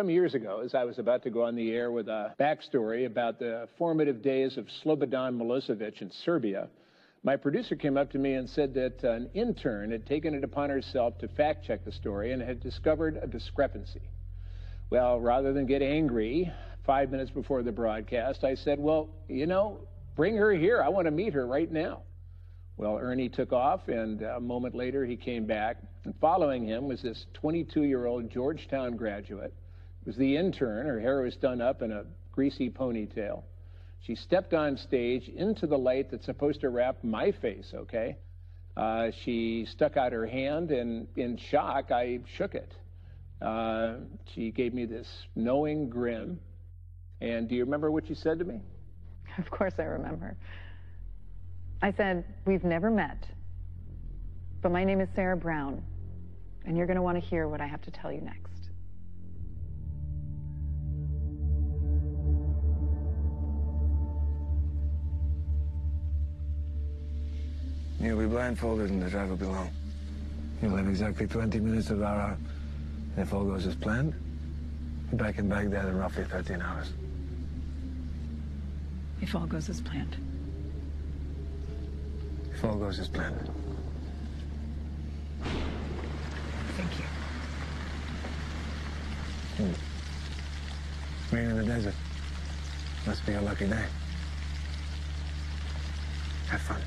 Some years ago, as I was about to go on the air with a backstory about the formative days of Slobodan Milosevic in Serbia, my producer came up to me and said that an intern had taken it upon herself to fact-check the story and had discovered a discrepancy. Well, rather than get angry 5 minutes before the broadcast, I said, well, you know, bring her here. I want to meet her right now. Well, Ernie took off, and a moment later he came back. And following him was this 22-year-old Georgetown graduate. It was the intern. Her hair was done up in a greasy ponytail. She stepped on stage into the light that's supposed to wrap my face, okay? She stuck out her hand, and in shock, I shook it. She gave me this knowing grin. And do you remember what she said to me? Of course I remember. I said, we've never met, but my name is Sarah Brown, and you're going to want to hear what I have to tell you next. You'll be blindfolded and the drive will be long. You'll have exactly 20 minutes of our hour. And if all goes as planned, you're back in Baghdad in roughly 13 hours. If all goes as planned. If all goes as planned. Thank you. Rain in the desert. Must be a lucky day. Have fun.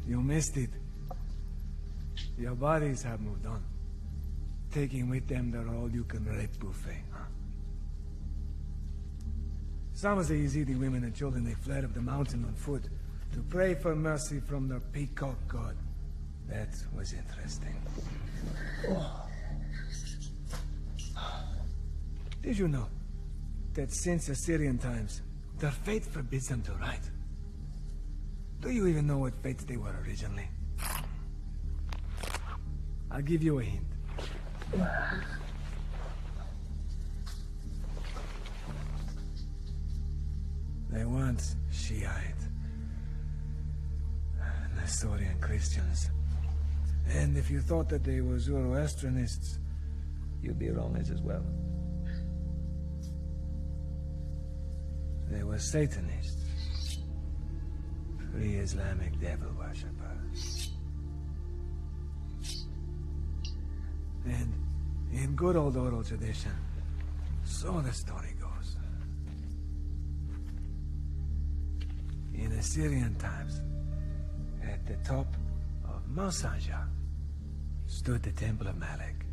You missed it. Your bodies have moved on, taking with them their all-you-can-rape buffet, huh? Some of the Yazidi women and children, they fled up the mountain on foot to pray for mercy from their peacock god. That was interesting. Did you know that since Assyrian times, their fate forbids them to write? Do you even know what fates they were originally? I'll give you a hint. They weren't Shiite, Nestorian Christians. And if you thought that they were Zoroastrianists, you'd be wrong as well. They were Satanists, pre-Islamic devil worshippers. And in good old oral tradition, so the story goes. In Assyrian times, at the top of Mount Sanja, stood the Temple of Malek.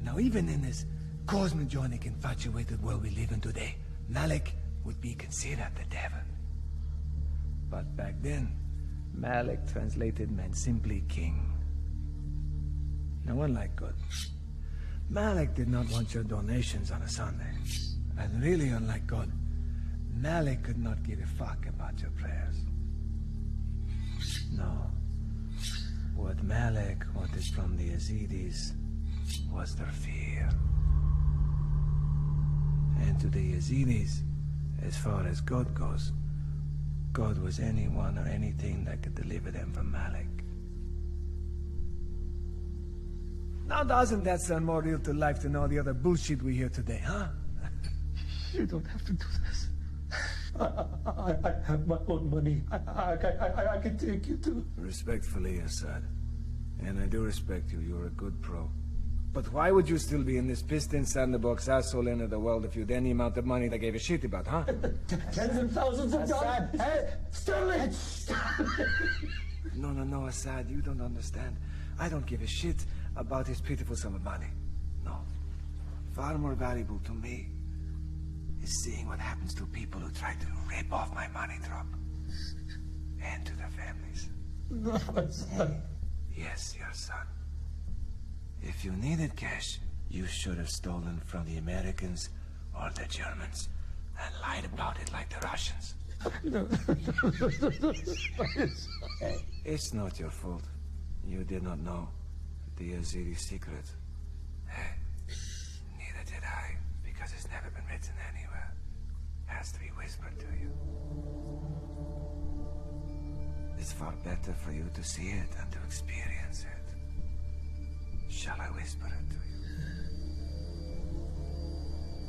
Now, even in this cosmogonic, infatuated world we live in today, Malek would be considered the devil. But back then, Malek translated meant simply king. Now, unlike God, Malek did not want your donations on a Sunday. And really, unlike God, Malik could not give a fuck about your prayers. No. What Malik wanted from the Yazidis was their fear. And to the Yazidis, as far as God goes, God was anyone or anything that could deliver them from Malik. Now doesn't that sound more real to life than all the other bullshit we hear today, huh? You don't have to do this. I have my own money. I can take you to... Respectfully, Assad. And I do respect you. You're a good pro. But why would you still be in this piston sandbox asshole end of the world if you'd any amount of money they gave a shit about, huh? Tens and thousands of dollars. Hey, Sterling! No, Assad, you don't understand. I don't give a shit about his pitiful sum of money. No. Far more valuable to me is seeing what happens to people who try to rip off my money drop. And to their families. No, my son. Yes, your son. If you needed cash, you should have stolen from the Americans or the Germans and lied about it like the Russians. No. Hey, it's not your fault. You did not know the Yazidi secret. Hey, neither did I, because it's never been written anywhere. It has to be whispered to you. It's far better for you to see it and to experience it. Shall I whisper it to you?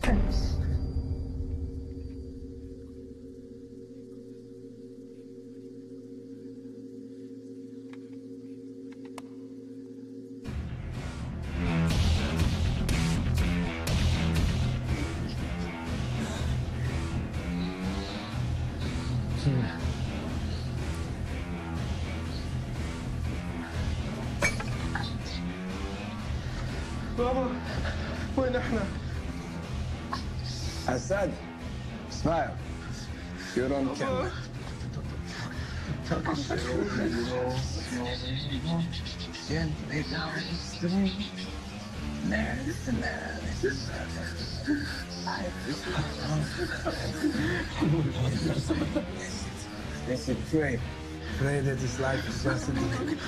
Thanks. بابا وين احنا؟ Assad, smile. You're on camera. Gently down the stream. This is pray. Pray that his life is just a dream.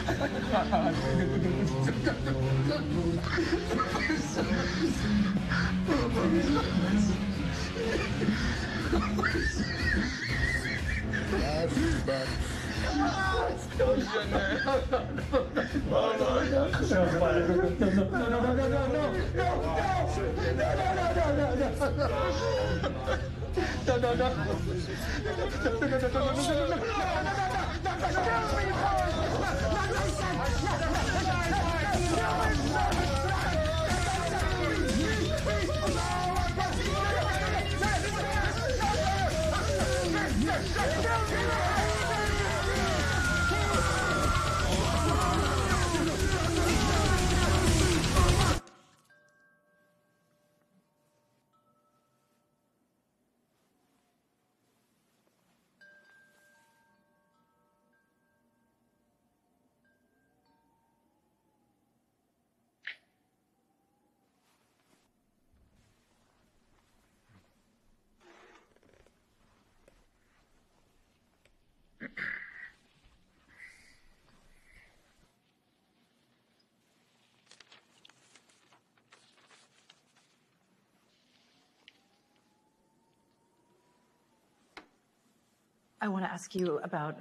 I want to ask you about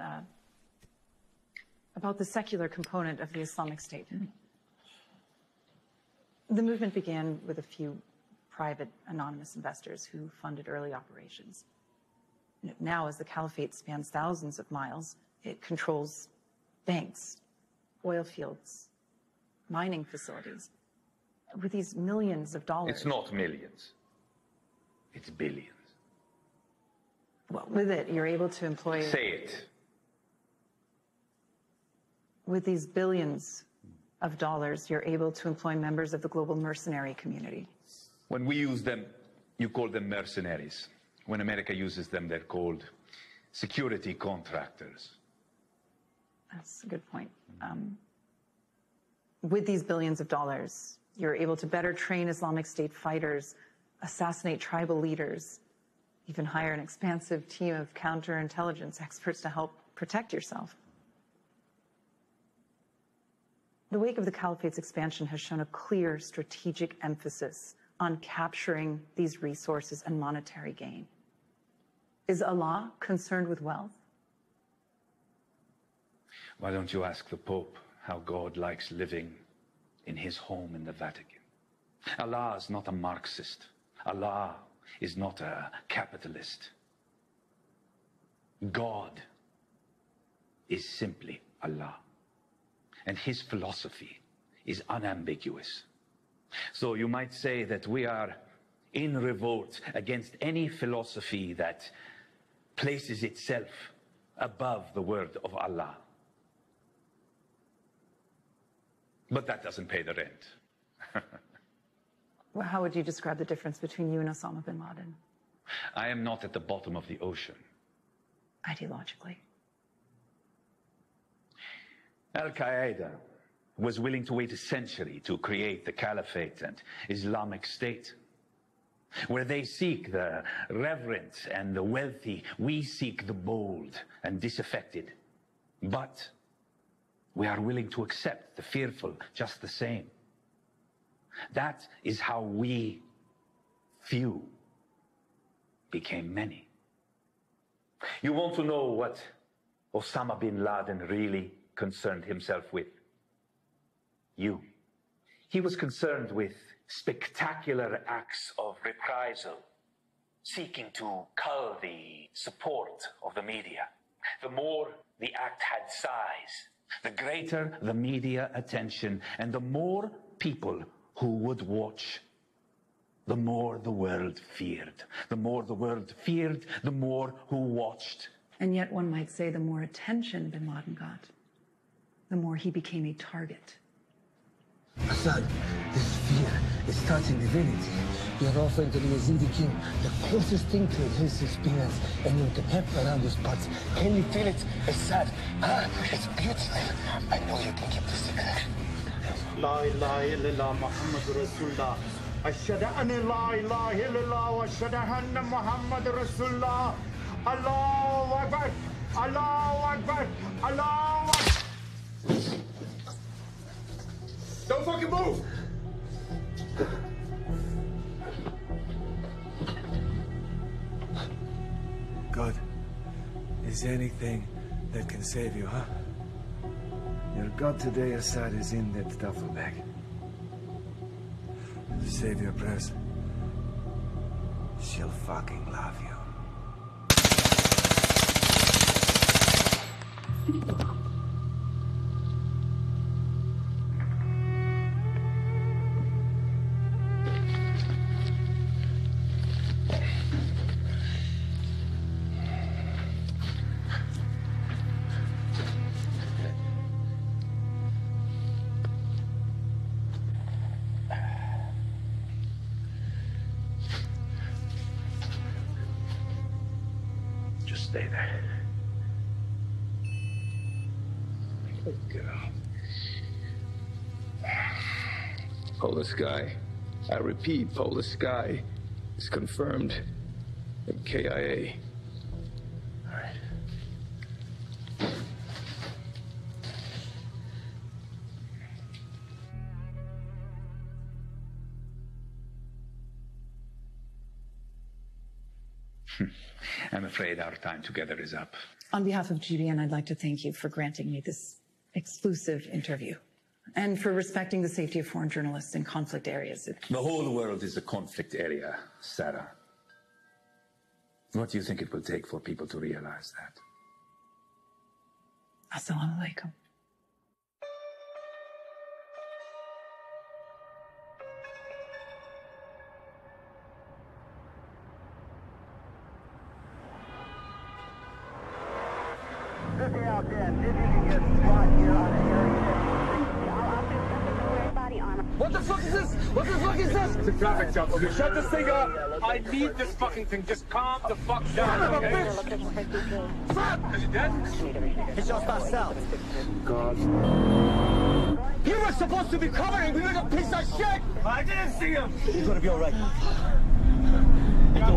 the secular component of the Islamic State. The movement began with a few private, anonymous investors who funded early operations. Now, as the caliphate spans thousands of miles, it controls banks, oil fields, mining facilities. With these millions of dollars... It's not millions. It's billions. Well, with it, you're able to employ... Say it. With these billions of dollars, you're able to employ members of the global mercenary community. When we use them, you call them mercenaries. When America uses them, they're called security contractors. That's a good point. With these billions of dollars, you're able to better train Islamic State fighters, assassinate tribal leaders, even hire an expansive team of counterintelligence experts to help protect yourself. The wake of the Caliphate's expansion has shown a clear strategic emphasis on capturing these resources and monetary gain. Is Allah concerned with wealth? Why don't you ask the Pope how God likes living in his home in the Vatican? Allah is not a Marxist. Allah is not a capitalist. God is simply Allah. And his philosophy is unambiguous. So you might say that we are in revolt against any philosophy that places itself above the word of Allah. But that doesn't pay the rent. Well, how would you describe the difference between you and Osama bin Laden? I am not at the bottom of the ocean. Ideologically. Al-Qaeda was willing to wait a century to create the Caliphate and Islamic State. Where they seek the reverent and the wealthy, we seek the bold and disaffected. But we are willing to accept the fearful just the same. That is how we, few, became many. You want to know what Osama bin Laden really concerned himself with? You. He was concerned with spectacular acts of reprisal, seeking to cull the support of the media. The more the act had size, the greater the media attention, and the more people who would watch, the more the world feared. The more the world feared, the more who watched. And yet one might say the more attention bin Laden got, the more he became a target. Assad, this fear is touching the village. You're offering to the Yazidi king the closest thing to his experience anyone can have around these parts. Can you feel it, Assad? It's beautiful. I know you can keep the secret. La ilaha illallah Muhammad Rasulullah. Ashhadu anna la ilaha illallah wa ashhadu anna Muhammad Rasulullah. Allahu Akbar. Allahu Akbar. Allahu Akbar. Don't fucking move! God, is there anything that can save you, huh? Your God today, Assad, is in that duffel bag. Save your prayers. She'll fucking love you. Stay there. Good girl. Polar sky. I repeat, polar sky is confirmed in KIA. All right. I'm afraid our time together is up. On behalf of GBN, I'd like to thank you for granting me this exclusive interview and for respecting the safety of foreign journalists in conflict areas. The whole world is a conflict area, Sarah. What do you think it will take for people to realize that? Assalamu alaikum. What the fuck is this? What the fuck is this? It's a traffic jump. Okay, shut this thing up. I need this fucking thing. Just calm the fuck down, okay? Fuck! Is he dead? He just passed out. God. You were supposed to be covering me like a piece of shit! I didn't see him! He's gonna be alright. What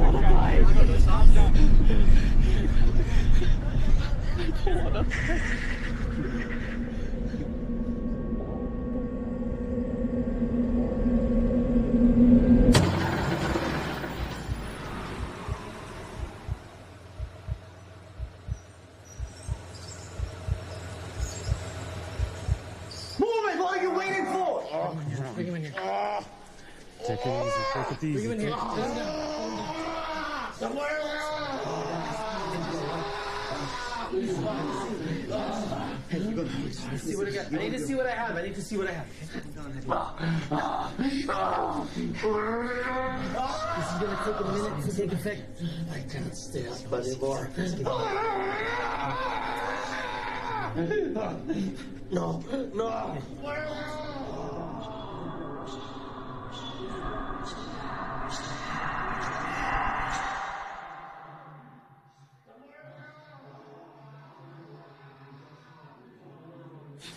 are you waiting for? Bring him in here. Take it easy. Take it easy. Bring him in here. Bring him down. See what I got. I need to see what I have. I need to see what I have. This is gonna take a minute to take effect. I can't stay up anymore. No, no.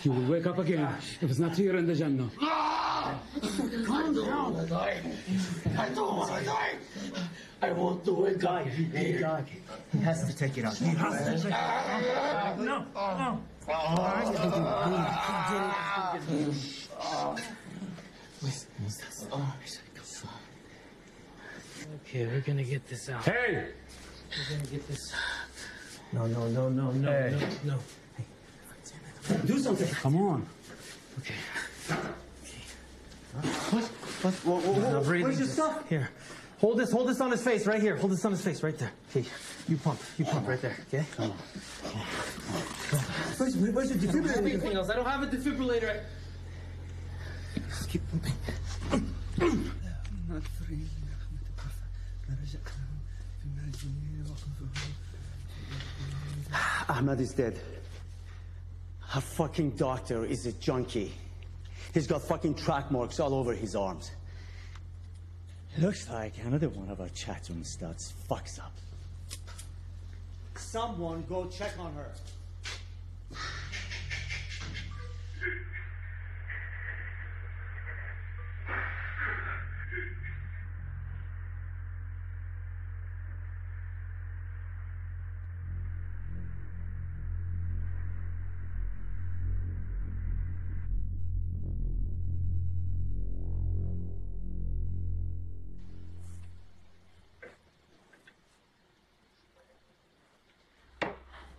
You will wake up again if it's not here in the Jannah. Calm down. I don't want to die. I want to wake up. Hey, dog. He has to take it out. He has to take it out. No, no. Okay, we're gonna get this out. Hey! We're gonna get this. No, no, no, no, no, no, no. Do something. Come on. Okay. Where's your stuff? Here. Hold this on his face, right here. Hold this on his face, right there. Okay. You pump right there, okay? Come on. Where's your defibrillator? Everything else. I don't have a defibrillator. Just keep pumping. Ahmad is dead. Our fucking doctor is a junkie. He's got fucking track marks all over his arms. Looks like another one of our chatroom studs fucks up. Someone go check on her.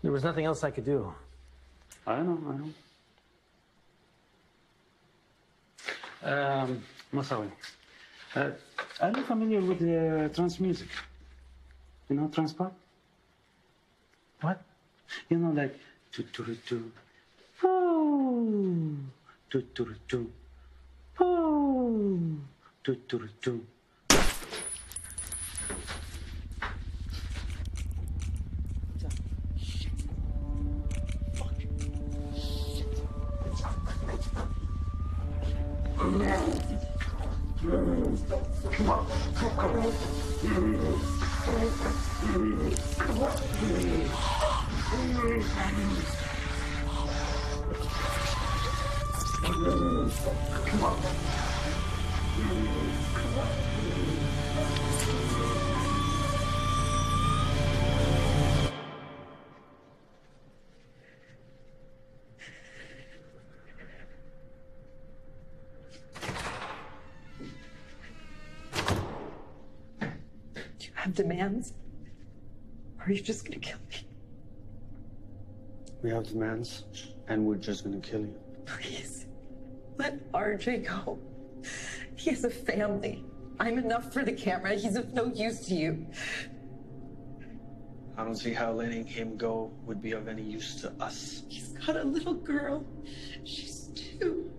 There was nothing else I could do. I know. Masawi, are you familiar with trance music? You know trance pop? What? You know, like tu-tu-tu, oh, tu-tu-tu, oh, tu-tu-tu. Do you have demands? Or are you just gonna kill me? We have demands, and we're just gonna kill you. Please, let RJ go. He has a family. I'm enough for the camera. He's of no use to you. I don't see how letting him go would be of any use to us. He's got a little girl. She's 2.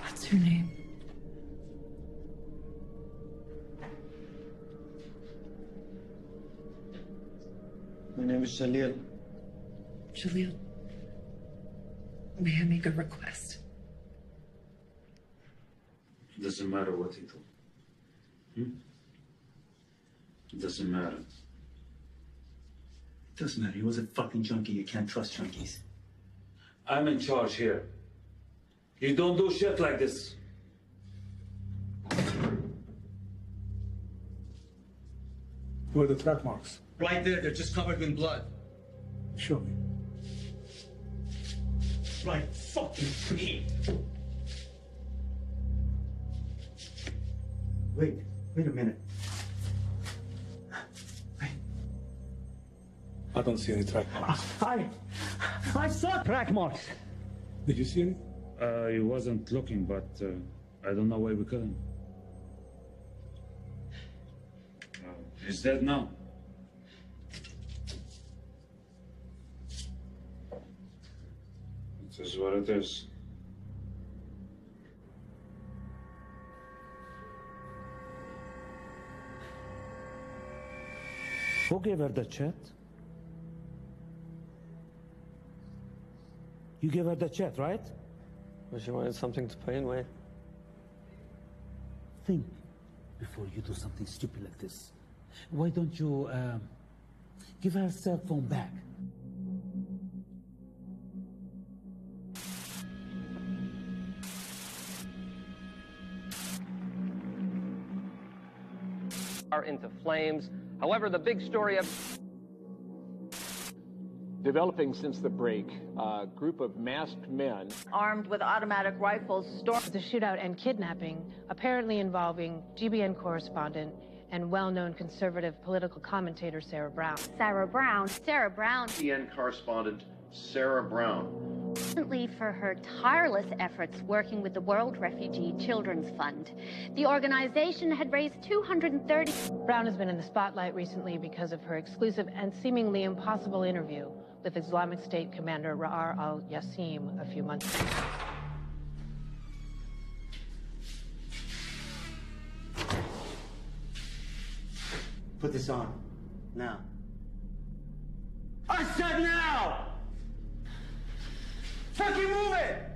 What's her name? My name is Jalil. Jalil. May I make a request? It doesn't matter what he do. It doesn't matter. It doesn't matter. He was a fucking junkie. You can't trust junkies. I'm in charge here. You don't do shit like this. Where are the track marks? Right there, they're just covered in blood. Show me. Right fucking feet. Wait a minute. I don't see any track marks. I saw track marks. Did you see any? I wasn't looking, but I don't know why we couldn't. He's dead now. This is what it is. Who gave her the chat? You gave her the chat, right? Well, she wanted something to play with. Think before you do something stupid like this. Why don't you give her cell phone back? Are into flames. However, the big story of Developing since the break, a group of masked men armed with automatic rifles stormed the shootout and kidnapping, apparently involving GBN correspondent and well-known conservative political commentator Sarah Brown. Sarah Brown. GBN correspondent Sarah Brown. Recently, for her tireless efforts working with the World Refugee Children's Fund. The organization had raised $230. Brown has been in the spotlight recently because of her exclusive and seemingly impossible interview with Islamic State commander Ra'ar al-Yassim a few months ago. Put this on. Now. I said now! Fucking move it!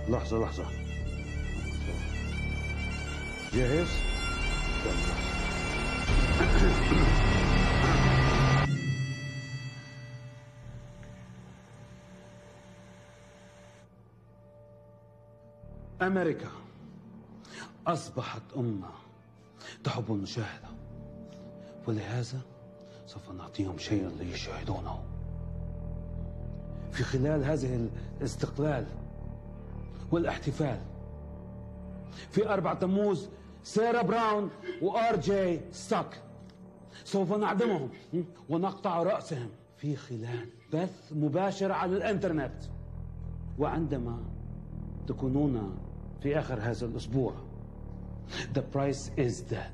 لحظة جاهز؟ أمريكا أصبحت أمة تحب المشاهدة، ولهذا سوف نعطيهم شيئا ليشاهدونه. في خلال هذه الاستقلال والاحتفال في 4 تموز، سارة براون وآر جي ستاك سوف نعدمهم ونقطع رأسهم في خلال بث مباشر على الانترنت. وعندما تكونون في آخر هذا الأسبوع، the price is that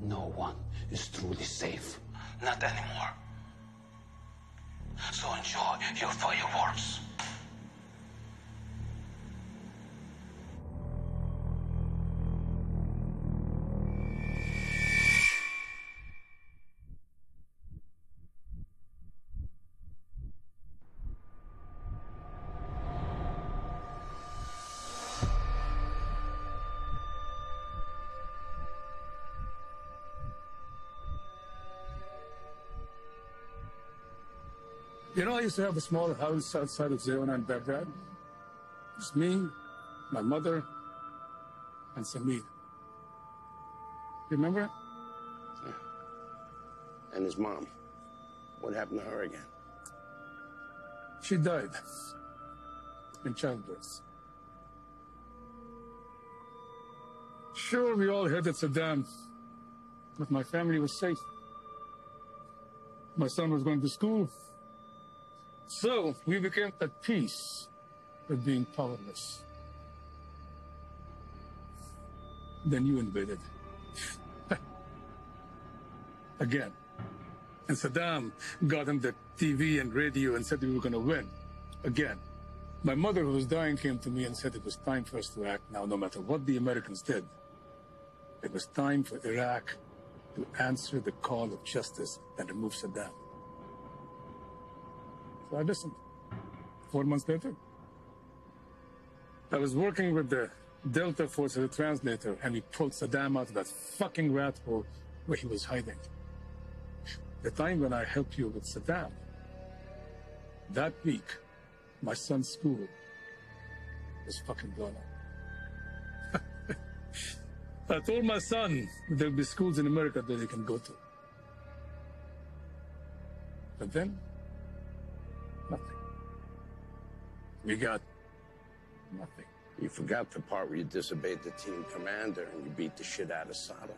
no one is truly safe, not anymore. So enjoy your fireworks. You know, I used to have a small house outside of Zayona in Baghdad. It's me, my mother, and Samir. You remember? And his mom. What happened to her again? She died in childbirth. Sure, we all headed Saddam, but my family was safe. My son was going to school. So we became at peace with being powerless. Then you invaded. Again. And Saddam got on the TV and radio and said we were going to win. Again. My mother, who was dying, came to me and said it was time for us to act now, no matter what the Americans did. It was time for Iraq to answer the call of justice and remove Saddam. So I listened. 4 months later, I was working with the Delta Force as a translator, and we pulled Saddam out of that fucking rat hole where he was hiding. The time when I helped you with Saddam, that week, my son's school was fucking blown up. I told my son there'll be schools in America that he can go to. But then, nothing. We got nothing. You forgot the part where you disobeyed the team commander and you beat the shit out of Saddam.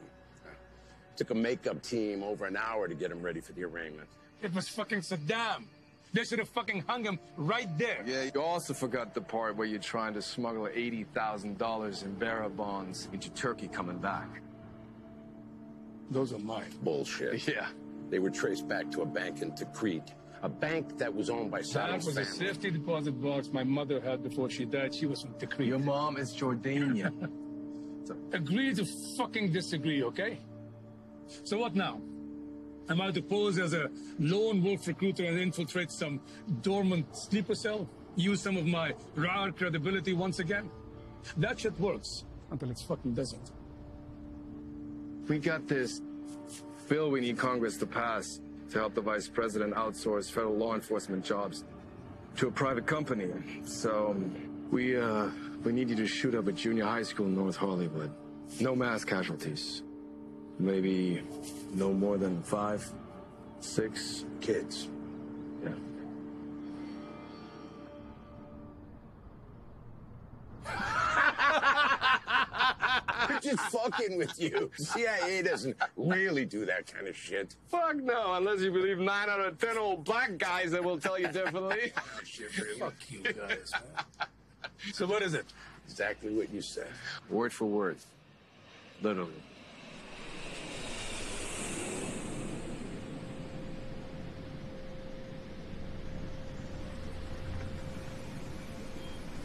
Took a makeup team over an hour to get him ready for the arraignment. It was fucking Saddam. They should have fucking hung him right there. Yeah, you also forgot the part where you're trying to smuggle $80,000 in bearer bonds into Turkey coming back. Those are mine. Bullshit. Yeah. They were traced back to a bank in Tikrit, a bank that was owned by Saddam's That was family. a safety deposit box my mother had before she died. She was from Tikrit. Your mom is Jordanian. Agree to fucking disagree, okay? So what now? Am I to pose as a lone wolf recruiter and infiltrate some dormant sleeper cell? Use some of my rare credibility once again? That shit works until it fucking doesn't. We got this bill we need Congress to pass to help the vice president outsource federal law enforcement jobs to a private company. So we need you to shoot up a junior high school in North Hollywood. No mass casualties. Maybe no more than 5, 6 kids. Yeah. I'm just fucking with you. CIA doesn't really do that kind of shit. Fuck no, unless you believe 9 out of 10 old black guys that will tell you differently. Fuck you guys, man. So what is it? Exactly what you said. Word for word. Literally.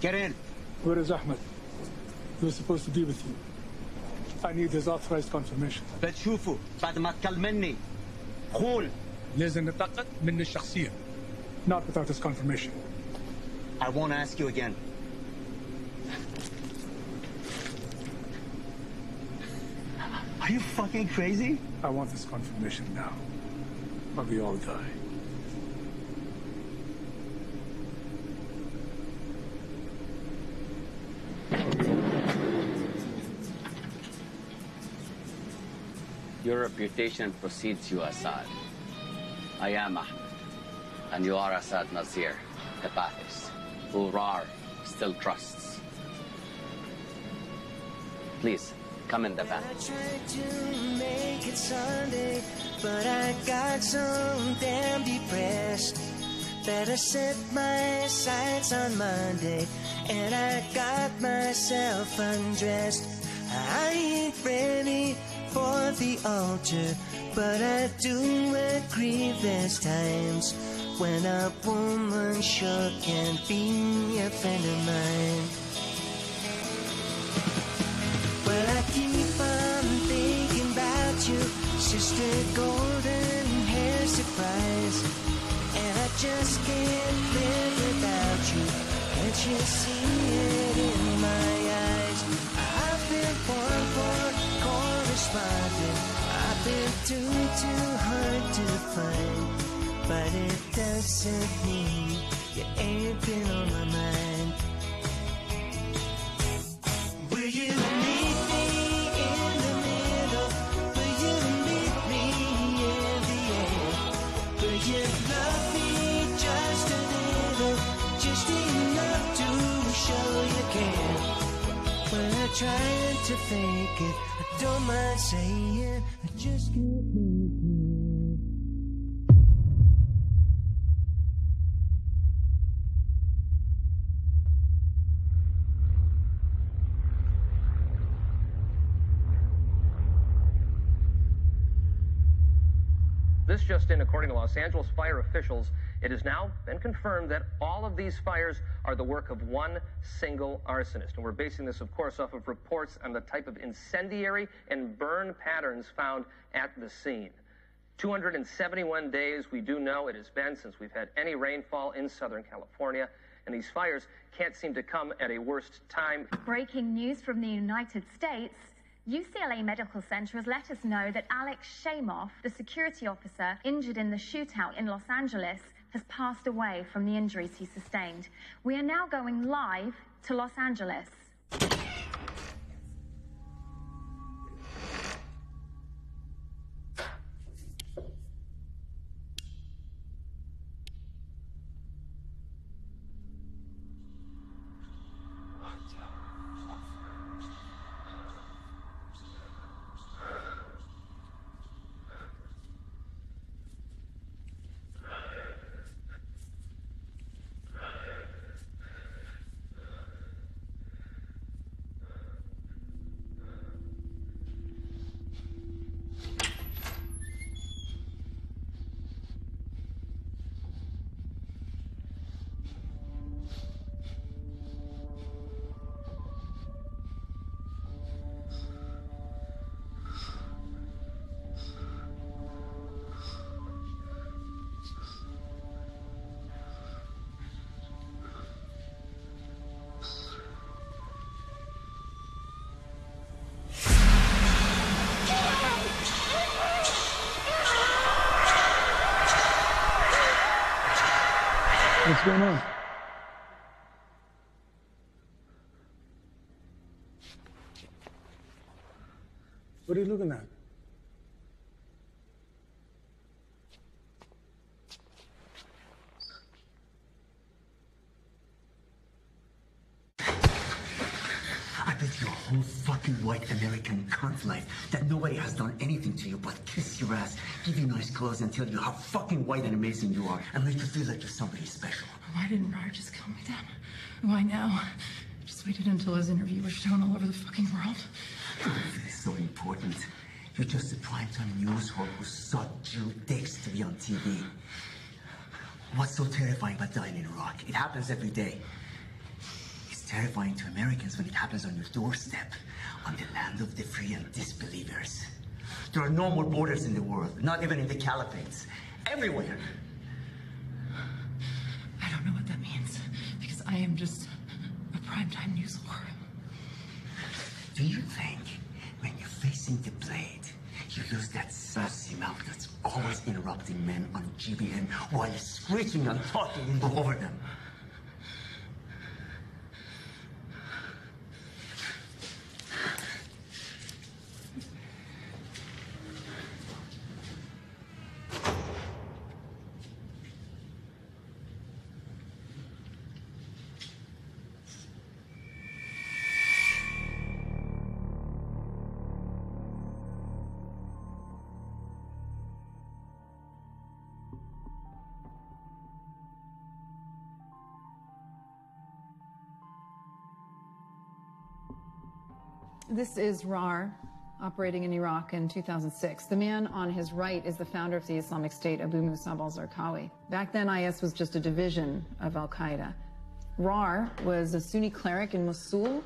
Get in. Where is Ahmed? He was supposed to be with you. I need his authorized confirmation. بتشوفه بعد ما تكلمني. قول. لازم نتأكد من الشخصية. Not without his confirmation. I won't ask you again. Are you fucking crazy? I want this confirmation now. Or we all die. Your reputation precedes you, Assad. I am Ahmed, and you are Assad Nazir, the Ba'athist, who Rar still trusts. Please, come in the van. I tried to make it Sunday, but I got so damn depressed that I set my sights on Monday, and I got myself undressed. I ain't ready for the altar, but I do agree there's times when a woman sure can be a friend of mine. Well, I keep on thinking about you, Sister Golden Hair Surprise, and I just can't live without you. Can't you see it in my eyes? I've been born for corresponding. I've been too hard to find, but it doesn't mean you ain't been on my mind. Will you meet me in the middle? Will you meet me like it. I don't mind saying, I just can't make it. This just in, according to Los Angeles fire officials, it has now been confirmed that all of these fires are the work of one single arsonist. And we're basing this, of course, off of reports on the type of incendiary and burn patterns found at the scene. 271 days, we do know it has been since we've had any rainfall in Southern California, and these fires can't seem to come at a worse time. Breaking news from the United States. UCLA Medical Center has let us know that Alex Shamoff, the security officer injured in the shootout in Los Angeles, has passed away from the injuries he sustained. We are now going live to Los Angeles. What's going on? What are you looking at? I bet your whole fucking white American cunt life that nobody has done anything to you but kiss your ass, give you nice clothes, and tell you how fucking white and amazing you are, and make you feel like you're somebody special. Why didn't Rar just kill me then? Why now? Just waited until his interview was shown all over the fucking world. It's so important. You're just a primetime news whore who sought Jew dicks to be on TV. What's so terrifying about dying in Iraq? It happens every day. It's terrifying to Americans when it happens on your doorstep, on the land of the free and disbelievers. There are no more borders in the world, not even in the caliphates. Everywhere. I don't know what that means, because I am just a primetime news whore. Do you think when you're facing the blade, you use that sassy mouth that's always interrupting men on GBN while you're screeching and talking over them? This is Rar, operating in Iraq in 2006. The man on his right is the founder of the Islamic State, Abu Musab al-Zarqawi. Back then, IS was just a division of al-Qaeda. Rar was a Sunni cleric in Mosul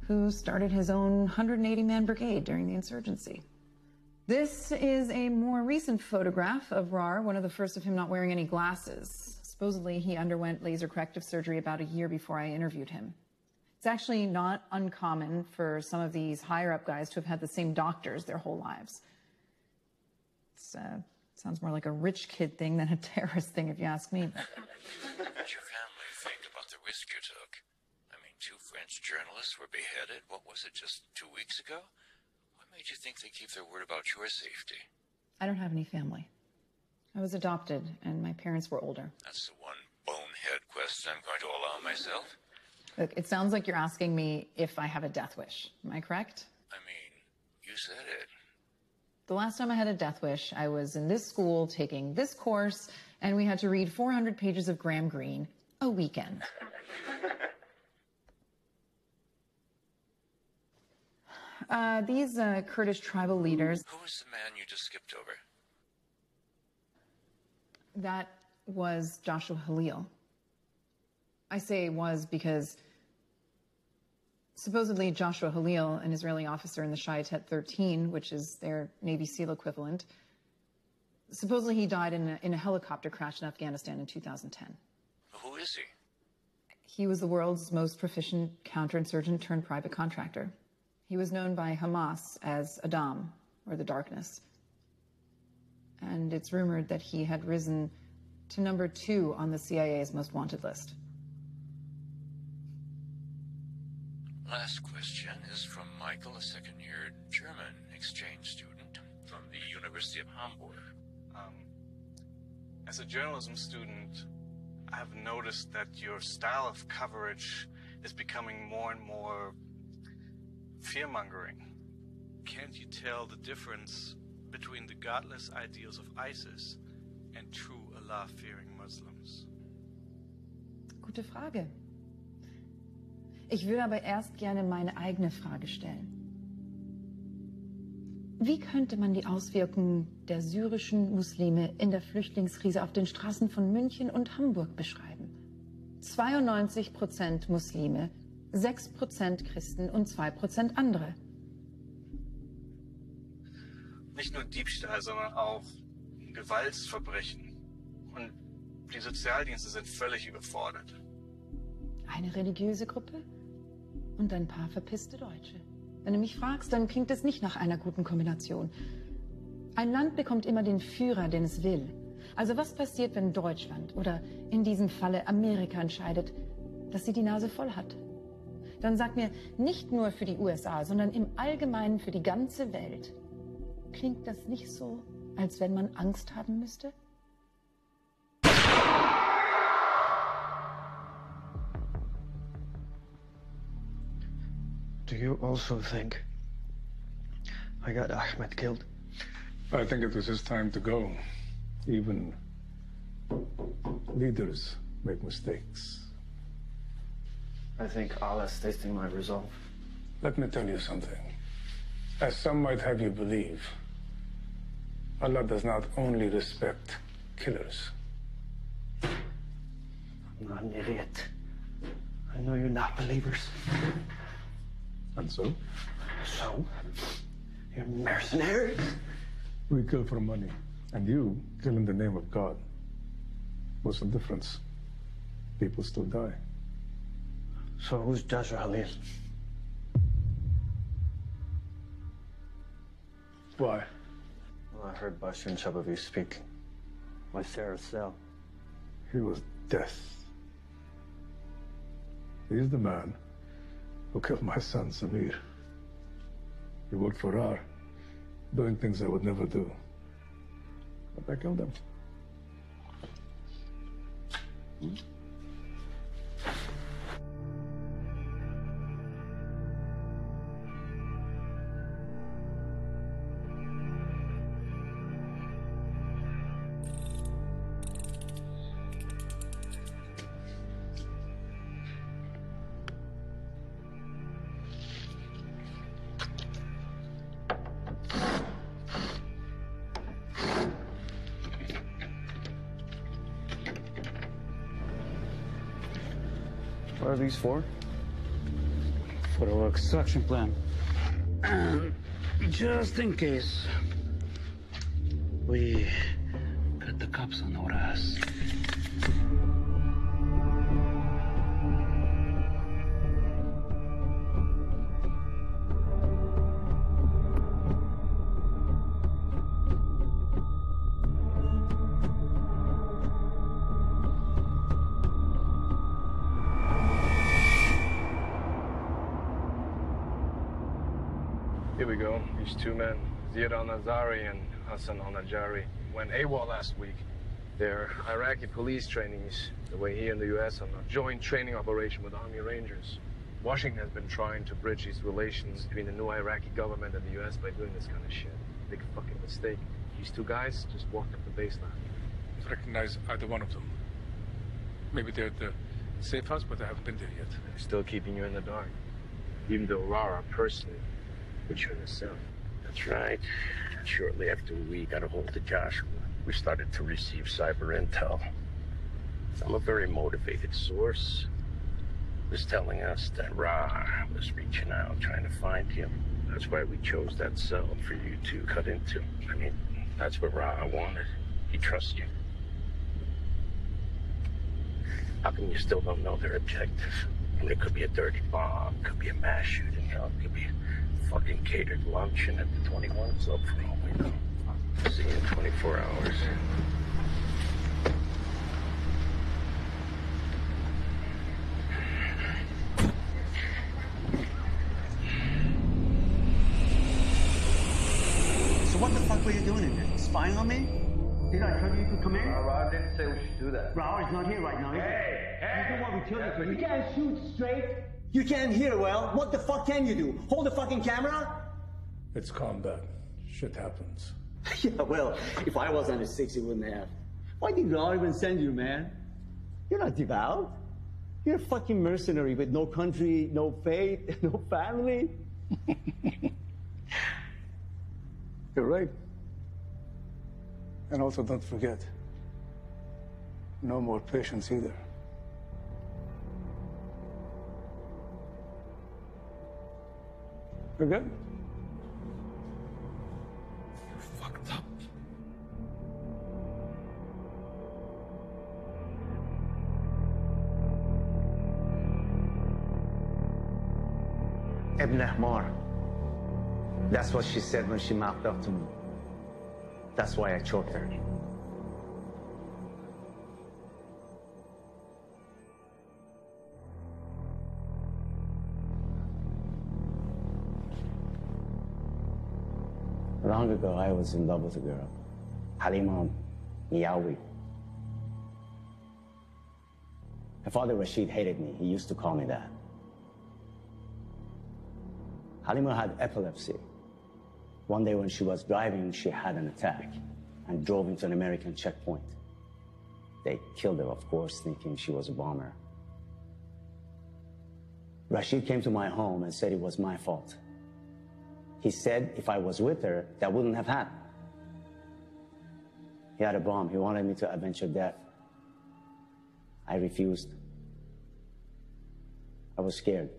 who started his own 180-man brigade during the insurgency. This is a more recent photograph of Rar, one of the first of him not wearing any glasses. Supposedly, he underwent laser corrective surgery about a year before I interviewed him. It's actually not uncommon for some of these higher-up guys to have had the same doctors their whole lives. It sounds more like a rich kid thing than a terrorist thing, if you ask me. What did your family think about the risk you took? I mean, 2 French journalists were beheaded, what was it, just 2 weeks ago? What made you think they'd keep their word about your safety? I don't have any family. I was adopted, and my parents were older. That's the one bonehead question I'm going to allow myself. Look, it sounds like you're asking me if I have a death wish. Am I correct? I mean, You said it. The last time I had a death wish, I was in this school taking this course, and we had to read 400 pages of Graham Greene a weekend. These Kurdish tribal leaders... Who was the man you just skipped over? That was Joshua Halil. I say was because supposedly Joshua Halil, an Israeli officer in the Shayatet 13, which is their Navy SEAL equivalent, supposedly he died in a helicopter crash in Afghanistan in 2010. Who is he? He was the world's most proficient counterinsurgent turned private contractor. He was known by Hamas as Adam, or the Darkness. And it's rumored that he had risen to number 2 on the CIA's most wanted list. Last question is from Michael, a second-year German exchange student from the University of Hamburg. As a journalism student, I've noticed that your style of coverage is becoming more and more fear-mongering. Can't you tell the difference between the godless ideals of ISIS and true Allah-fearing Muslims? Gute Frage. Ich würde aber erst gerne meine eigene Frage stellen. Wie könnte man die Auswirkungen der syrischen Muslime in der Flüchtlingskrise auf den Straßen von München und Hamburg beschreiben? 92% Muslime, 6% Christen und 2% andere. Nicht nur Diebstahl, sondern auch Gewaltverbrechen. Und die Sozialdienste sind völlig überfordert. Eine religiöse Gruppe und ein paar verpisste Deutsche. Wenn du mich fragst, dann klingt es nicht nach einer guten Kombination. Ein Land bekommt immer den Führer, den es will. Also was passiert, wenn Deutschland oder in diesem Falle Amerika entscheidet, dass sie die Nase voll hat? Dann sag mir, nicht nur für die USA, sondern im Allgemeinen für die ganze Welt. Klingt das nicht so, als wenn man Angst haben müsste? Do you also think I got Ahmed killed? I think it was his time to go. Even leaders make mistakes. I think Allah's tasting my resolve. Let me tell you something. As some might have you believe, Allah does not only respect killers. I'm not an idiot. I know you're not believers. And so? So? You're mercenaries? We kill for money, and you kill in the name of God. What's the difference? People still die. So who's Joshua Halil? Why? Well, I heard Bashir and Shabavi speak. Why Sarah's cell? He was death. He's the man who killed my son, Samir. He worked for R, doing things I would never do. But I killed him. What are these for? For our extraction plan. Just in case we got the cops on our ass. Here we go. These two men, Ziad al-Nazari and Hassan al-Najari, went AWOL last week. They're Iraqi police trainees, the way here in the U.S. on a joint training operation with Army Rangers. Washington has been trying to bridge these relations between the new Iraqi government and the U.S. by doing this kind of shit. Big fucking mistake. These two guys just walked up the baseline. I don't recognize either one of them. Maybe they're at the safe house, but I haven't been there yet. They're still keeping you in the dark. Even though Rara personally put you in the cell. That's right. Shortly after we got a hold of Joshua, we started to receive cyber intel. Some a very motivated source was telling us that Ra was reaching out, trying to find him. That's why we chose that cell for you to cut into. I mean, that's what Ra wanted. He trusts you. How come you still don't know their objective? I mean, it could be a dirty bomb, it could be a mass shooting, you know, it could be a fucking catered luncheon at the 21 Club for all we know. See you in 24 hours. So what the fuck were you doing in there? Spying on me? Did I tell you you could come in? I didn't say we should do that. Raul is not here right now, is he? You do what we tell you to. You can't shoot straight. You can't hear well. What the fuck can you do? Hold the fucking camera? It's combat. Shit happens. Yeah, well, if I was under 6, he wouldn't have. Why did Raul even send you, man? You're not devout. You're a fucking mercenary with no country, no faith, no family. You're right. And also don't forget, no more patience either. You're good? You're fucked up. Ibn Ahmar. That's what she said when she mouthed up to me. That's why I choked her. Long ago, I was in love with a girl, Halima Miyawi. Her father, Rashid, hated me. He used to call me that. Halima had epilepsy. One day when she was driving, she had an attack and drove into an American checkpoint. They killed her, of course, thinking she was a bomber. Rashid came to my home and said it was my fault. He said if I was with her, that wouldn't have happened. He had a bomb. He wanted me to avenge her death. I refused. I was scared.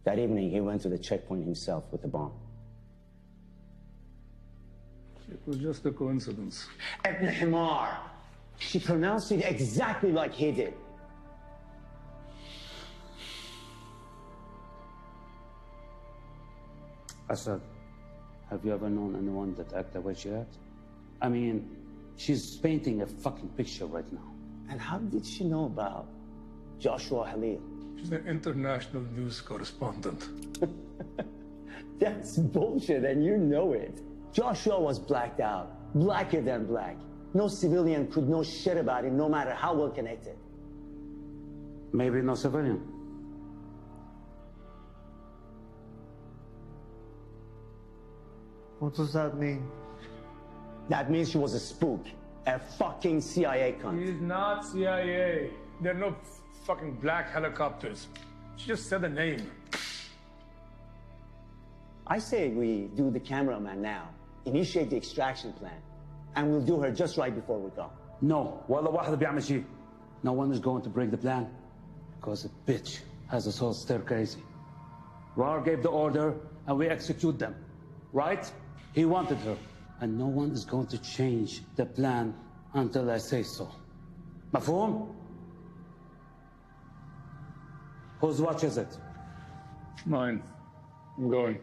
That evening, he went to the checkpoint himself with the bomb. It was just a coincidence. Ibn Himar. She pronounced it exactly like he did. Asad, have you ever known anyone that acted the way she acts? I mean, she's painting a fucking picture right now. And how did she know about Joshua Halil? She's an international news correspondent. That's bullshit, and you know it. Joshua was blacked out, blacker than black. No civilian could know shit about him, no matter how well connected. Maybe no civilian. What does that mean? That means she was a spook, a fucking CIA cunt. She's not CIA. There are no fucking black helicopters. She just said the name. I say we do the cameraman now, initiate the extraction plan, and we'll do her just right before we go. No, والله واحد بيعمل شيء. No one is going to break the plan, because a bitch has us all stir crazy. Rar gave the order, and we execute them, right? He wanted her, and no one is going to change the plan until I say so. مفهوم? Whose watch is it? Mine. I'm going.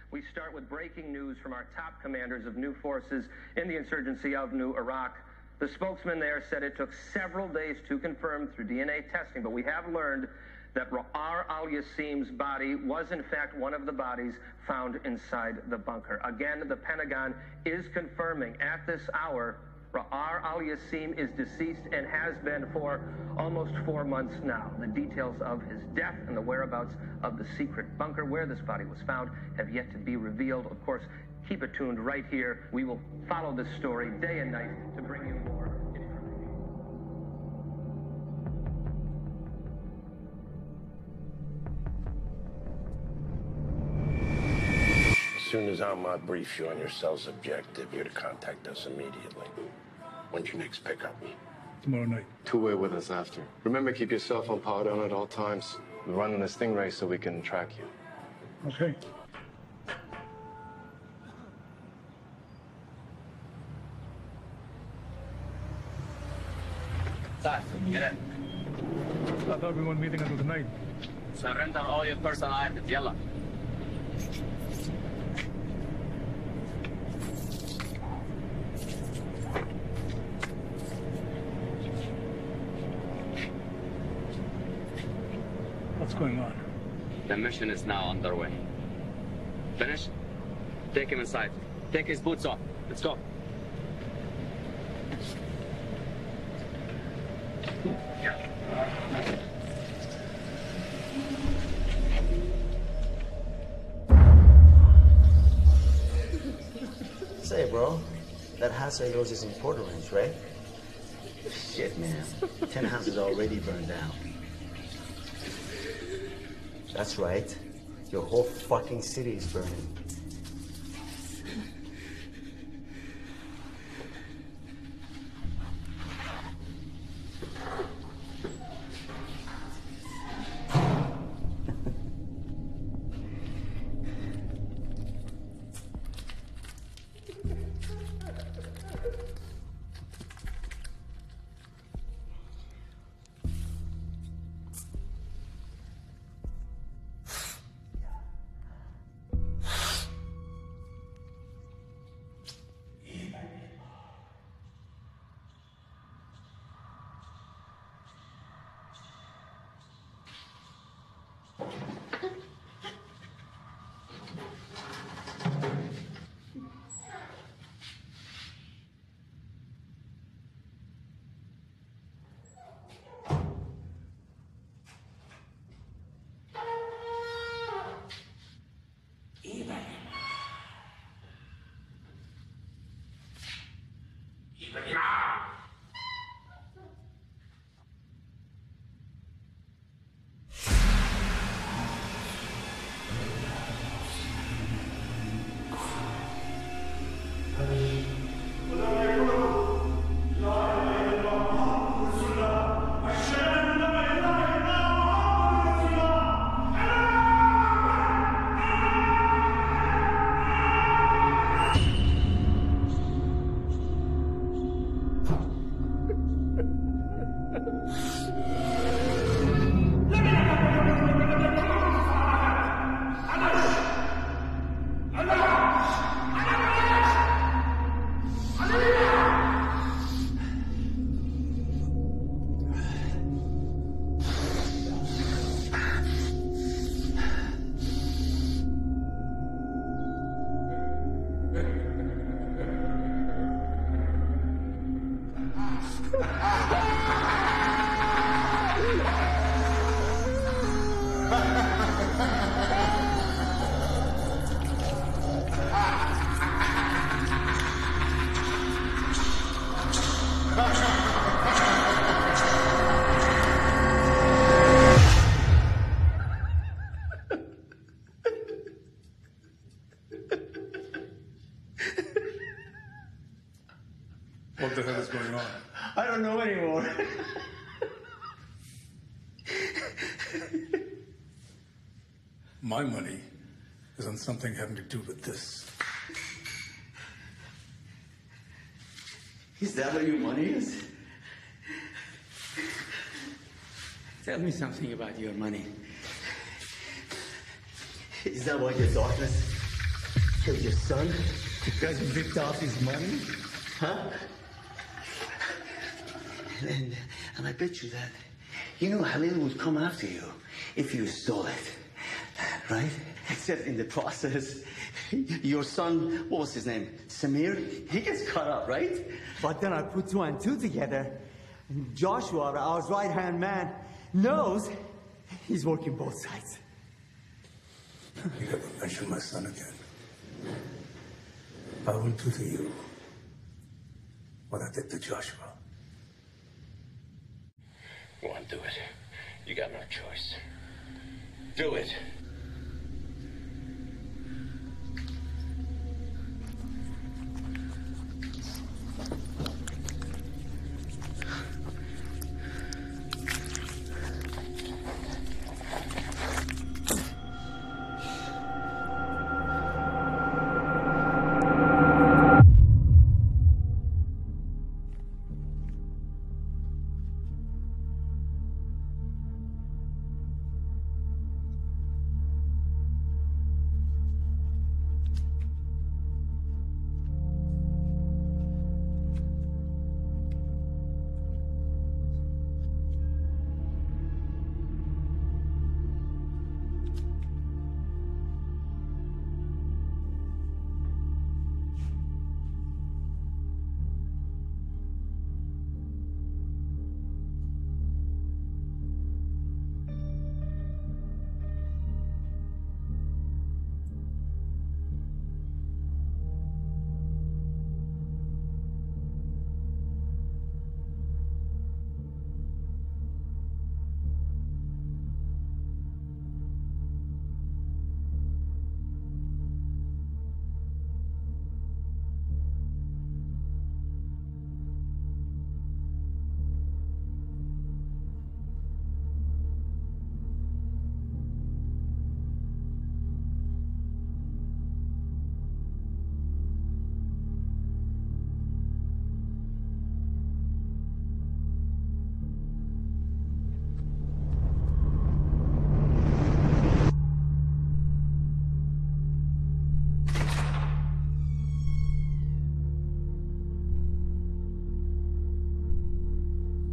We start with breaking news from our top commanders of new forces in the insurgency of New Iraq. The spokesman there said it took several days to confirm through DNA testing, but we have learned that Ra'ar al-Yassim's body was in fact one of the bodies found inside the bunker. Again, the Pentagon is confirming at this hour Ra'ar al-Yassim is deceased and has been for almost 4 months now. The details of his death and the whereabouts of the secret bunker where this body was found have yet to be revealed. Of course, keep it tuned right here. We will follow this story day and night to bring you more information. As soon as Ahmad briefs you on your cell's objective, you're to contact us immediately. When's your next pickup? Tomorrow night. Two-way with us after. Remember, keep your cell phone powered on at all times. We're running this Stingray so we can track you. Okay. Get it. I thought we weren't meeting until tonight. Surrender all your personal items. Yalla. What's going on? The mission is now underway. Finish? Take him inside. Take his boots off. Let's go. Say, bro, that house of yours is in Porter Ranch, right? Shit, man. 10 houses already burned down. That's right. Your whole fucking city is burning. What the hell is going on? I don't know anymore. My money is on something having to do with this. Is that what your money is? Tell me something about your money. Is that what your darkness Killed your son because you ripped off his money? Huh? And I bet you that you knew Halil would come after you if you stole it, right? Except in the process, your son, what was his name? Samir? He gets caught up, right? But then I put 2 and 2 together, and Joshua, our right-hand man, knows he's working both sides. You never mention my son again. I will do to you what I did to Joshua. Go on, do it. You got no choice. Do it.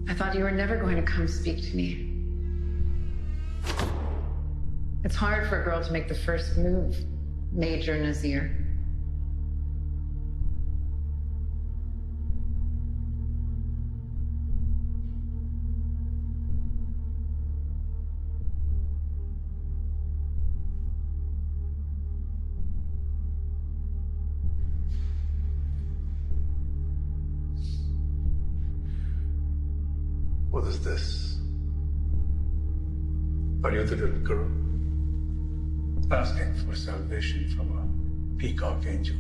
I thought you were never going to come speak to me. It's hard for a girl to make the first move, Major Nazir. What is this? Are you the little girl asking for salvation from a peacock angel?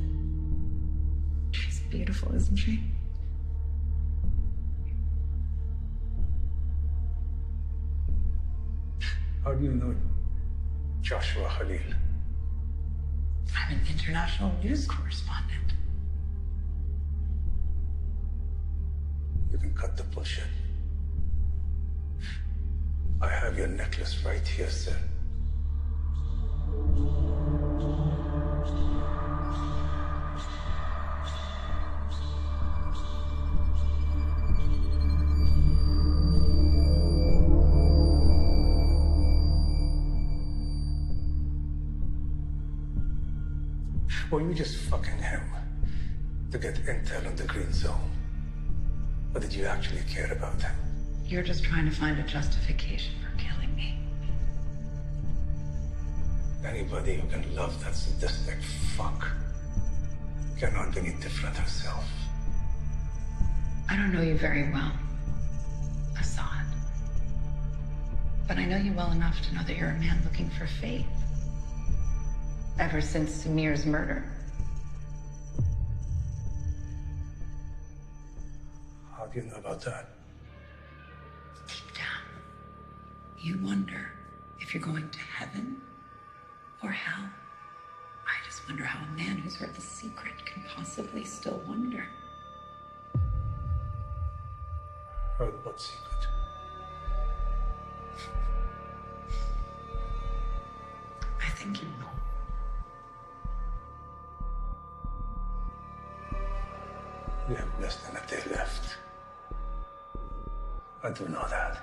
She's beautiful, isn't she? How do you know Joshua Khalil? I'm an international news correspondent. You can cut the bullshit. I have your necklace right here, sir. Were you just fucking him to get intel on the Green Zone? Or did you actually care about him? You're just trying to find a justification for killing me. Anybody who can love that sadistic fuck cannot be any different herself. I don't know you very well, Assad. But I know you well enough to know that you're a man looking for faith. Ever since Samir's murder. How do you know about that? Deep down, you wonder if you're going to heaven or hell. I just wonder how a man who's heard the secret can possibly still wonder. Heard what secret? I think you know. We have less than a day left. I do know that.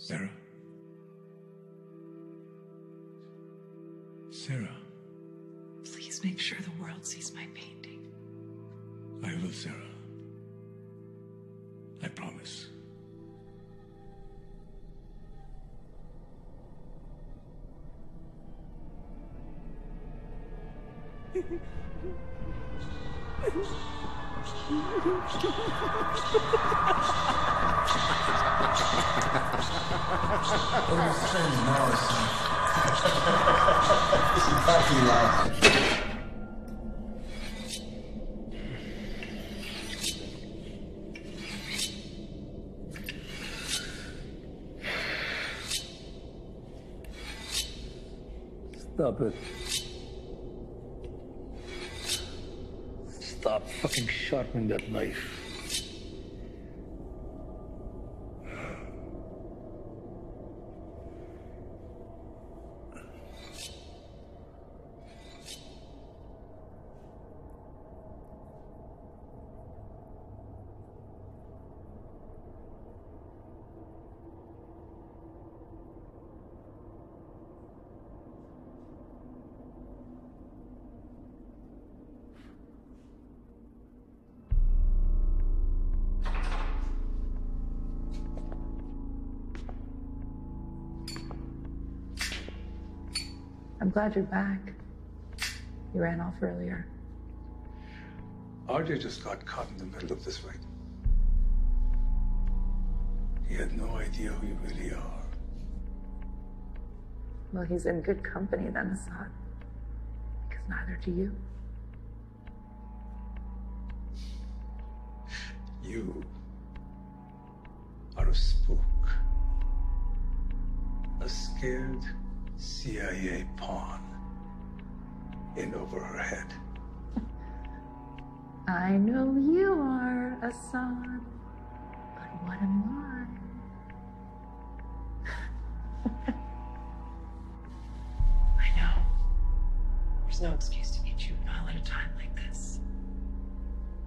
Sarah? Sarah? Please make sure the world sees my painting. I will, Sarah. I promise. Stop it. Stop fucking sharpening that knife. I'm glad you're back. You ran off earlier. RJ just got caught in the middle of this fight. He had no idea who you really are. Well, he's in good company then, Assad. Because neither do you. You are a spook. A scared CIA pawn in over her head. I know you are, Assad. But what am I? I know. There's no excuse to be juvenile at a time like this.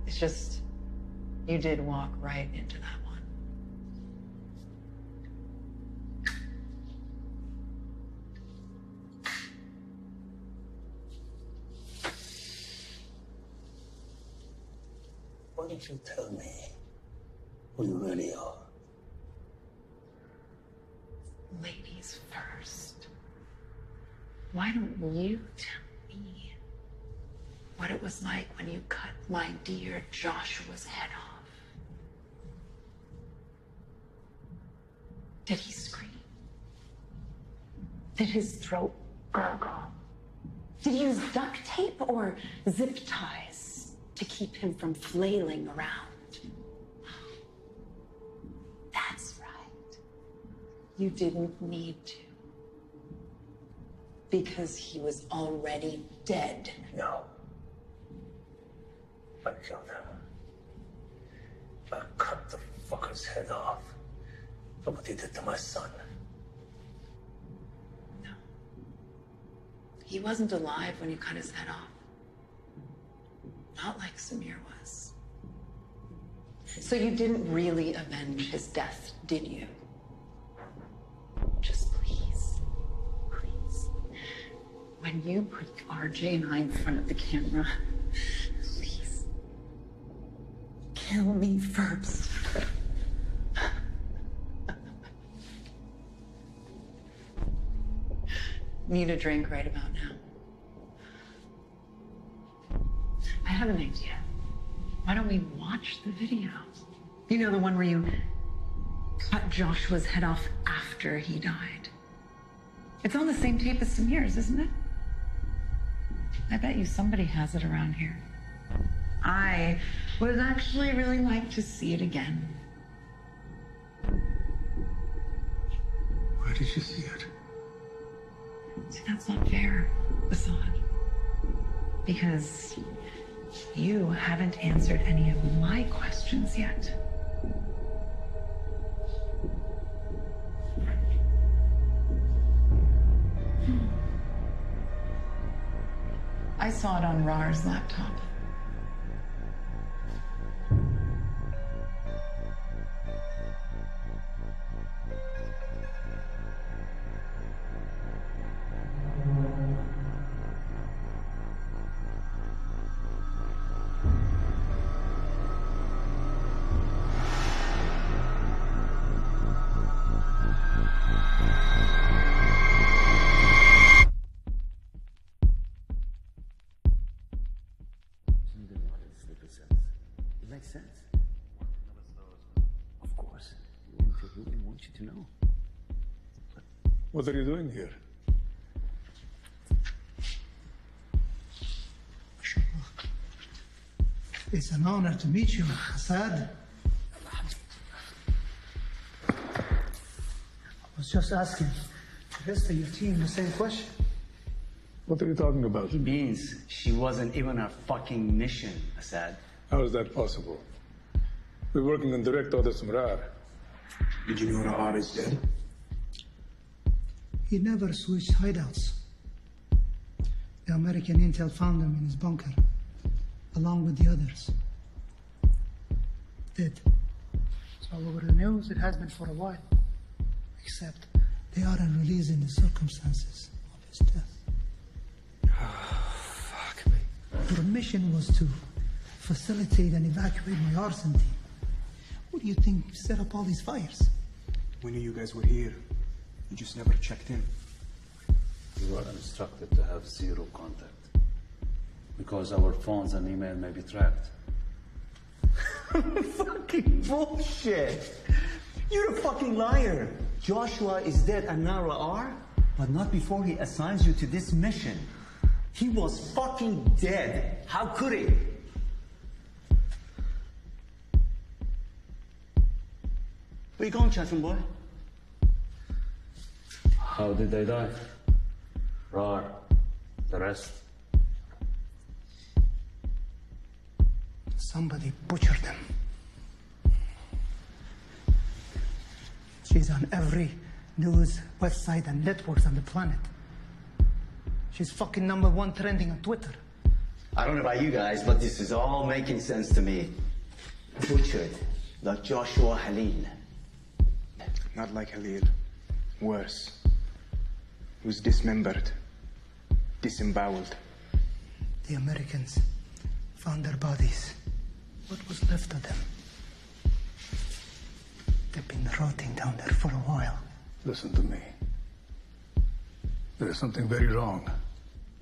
It's just, you did walk right into that one. Why don't you tell me who you really are? Ladies first. Why don't you tell me what it was like when you cut my dear Joshua's head off? Did he scream? Did his throat gurgle? Did he use duct tape or zip ties to keep him from flailing around? That's right. You didn't need to. Because he was already dead. No. I killed him. I cut the fucker's head off. Look what he did to my son. No. He wasn't alive when you cut his head off. Not like Samir was. So you didn't really avenge his death, did you? Just please, please. When you put RJ and I in front of the camera, please, kill me first. Need a drink right about now. I have an idea. Why don't we watch the video? You know, the one where you cut Joshua's head off after he died. It's on the same tape as Samir's, isn't it? I bet you somebody has it around here. I would actually really like to see it again. Where did you see it? See, that's not fair, Assad. Because you haven't answered any of my questions yet. I saw it on Rar's laptop. It makes sense. Of course. We want you to know. What are you doing here? It's an honor to meet you, Assad. I was just asking the rest of your team the same question. What are you talking about? He means she wasn't even our fucking mission, Assad. How is that possible? We're working on direct orders from Rar. Did you know Rahar is dead? He never switched hideouts. The American intel found him in his bunker, along with the others. Dead. It's all over the news. It has been for a while. Except they aren't releasing the circumstances of his death. Fuck me. Your mission was to facilitate and evacuate my arson team. Who do you think set up all these fires? We knew you guys were here. You just never checked in. We were instructed to have zero contact. Because our phones and email may be tracked. Fucking bullshit! You're a fucking liar! Joshua is dead and Nara are, but not before he assigns you to this mission. He was fucking dead. How could he? Where you going, Chatham boy? How did they die? Rar. The rest? Somebody butchered them. She's on every news website and networks on the planet. She's fucking #1 trending on Twitter. I don't know about you guys, but this is all making sense to me. Butchered, like Joshua Halil. Not like Halil. Worse. He was dismembered. Disemboweled. The Americans found their bodies. What was left of them? They've been rotting down there for a while. Listen to me. There is something very wrong,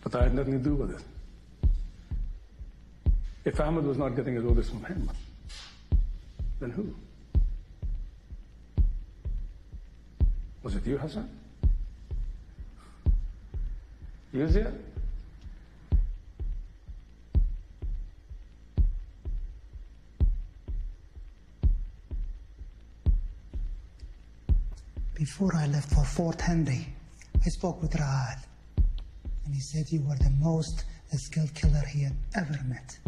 but I had nothing to do with it. If Ahmed was not getting his orders from him, then who? Was it you, Hassan? You, Zia? Before I left for Fort Henry, I spoke with Raad, and he said you were the most skilled killer he had ever met,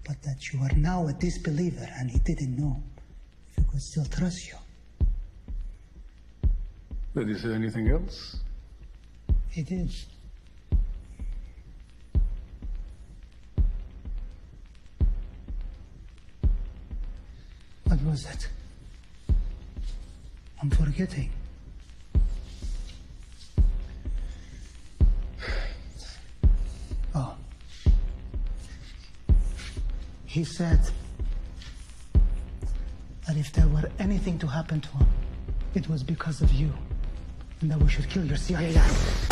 but that you are now a disbeliever and he didn't know if he could still trust you. Did he say anything else? He did. What was it? I'm forgetting. Oh. He said that if there were anything to happen to him, it was because of you, and that we should kill your CIA ass.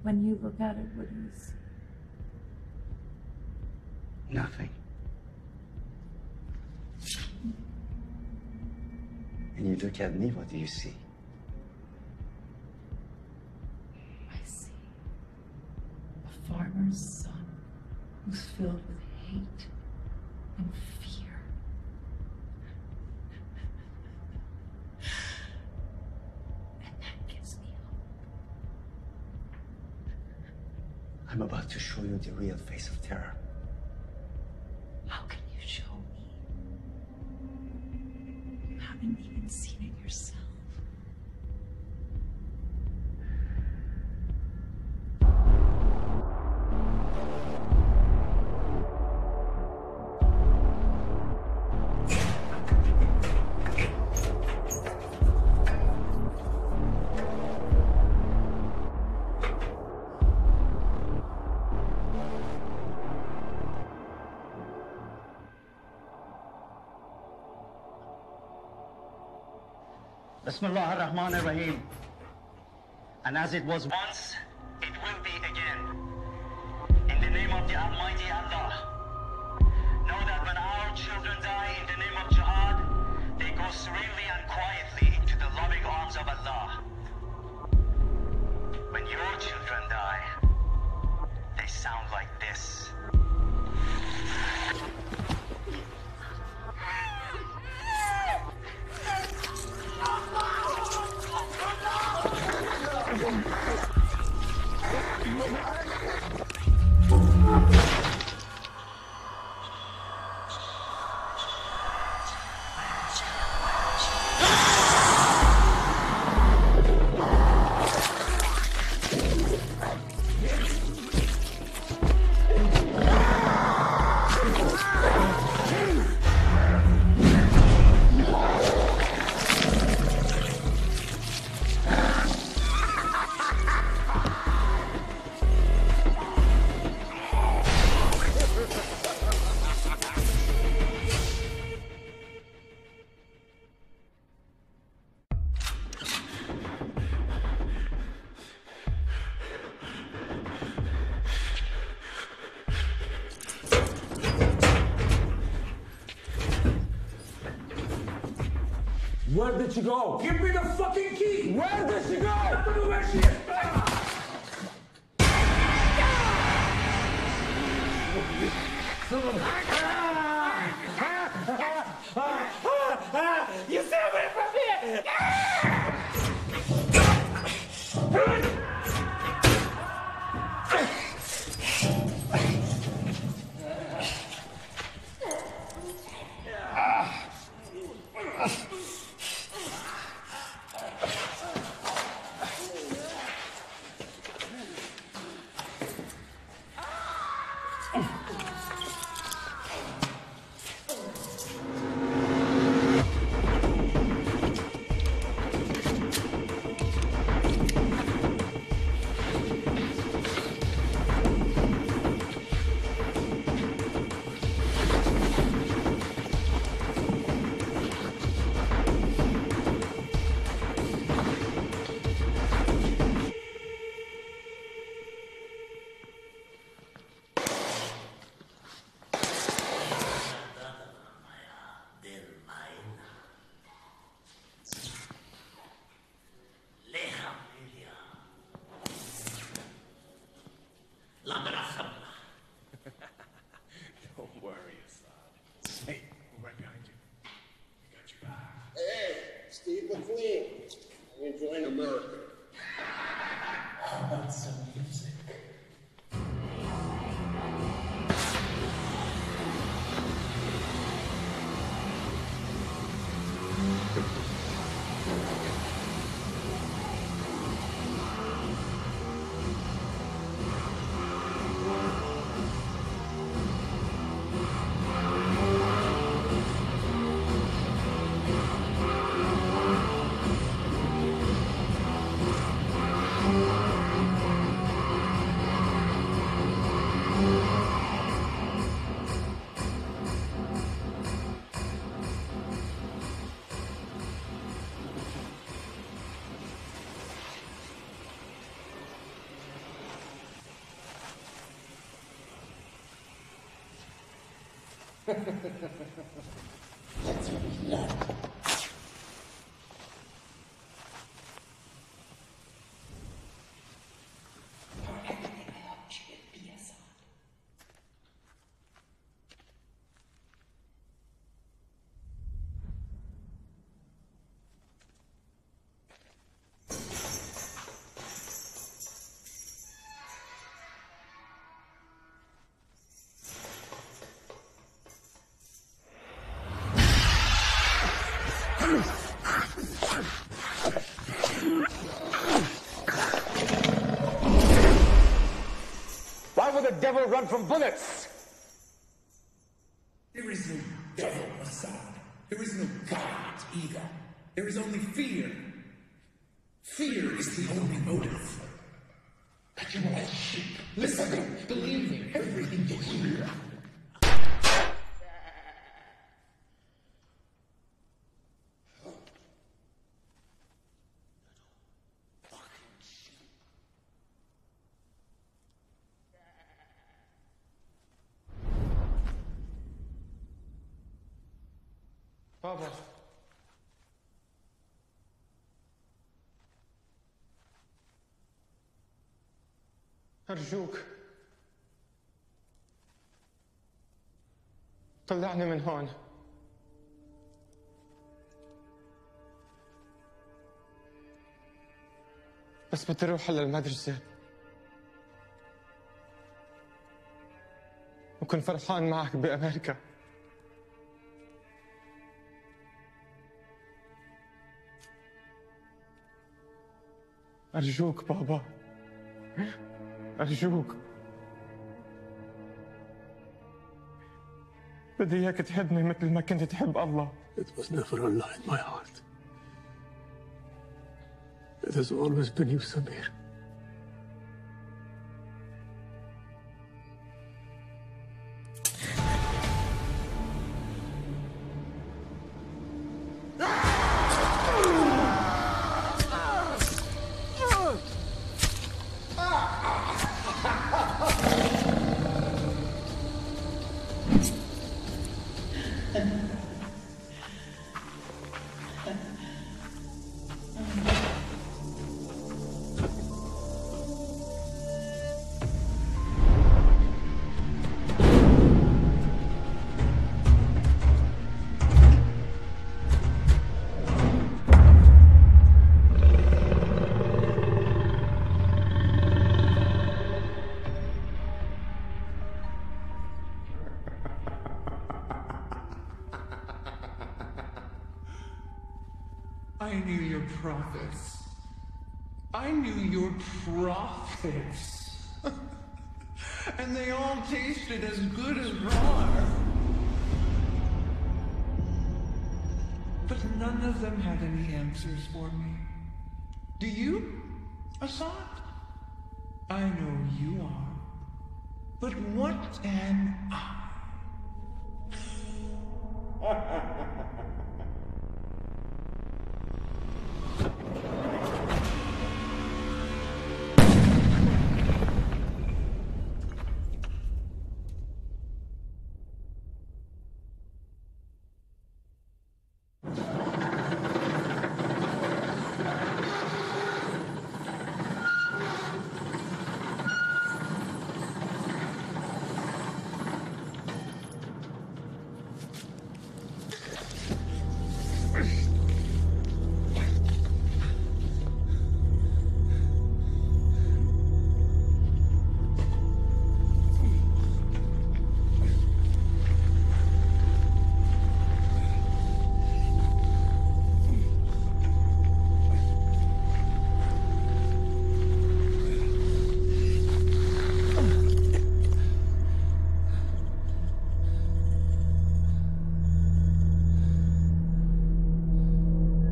When you look at it, what do you see? Nothing. And you look at me, what do you see? I see a farmer's son who's filled with hate and fear. And that gives me hope. I'm about to show you the real face of terror. How can you show me? You haven't even seen it yourself. Bismillah ar-Rahman ar-Rahim. And as it was once, it will be again. In the name of the Almighty Allah. Know that when our children die in the name of jihad, they go serenely and quietly into the loving arms of Allah. When your children die, they sound like this. Where did she go? Give me the fucking key! Where did she go? I don't know where she is! You stay away from me! Don't worry, Assad. Hey, we're right behind you. We got your back. Hey, Steve McQueen. I'm enjoying America. How about some music? Let's reload. Why would the devil run from bullets? There is no devil, Assad. There is no God either. There is only fear. Fear is the only motive. But you are like sheep, listening, believing everything you hear. Baba. أرجوك طلعني من هون. بس بدي أروح على المدرسة وكنت فرحان معك بأمريكا. أرجوك بابا، أرجوك، بدي إياك تحبني مثل ما كنت تحب الله. It was never a lie in my heart. It has always been you, Samir. I knew your prophets. I knew your prophets. And they all tasted as good as raw. But none of them had any answers for me. Do you, Assad? I know you are. But what am I?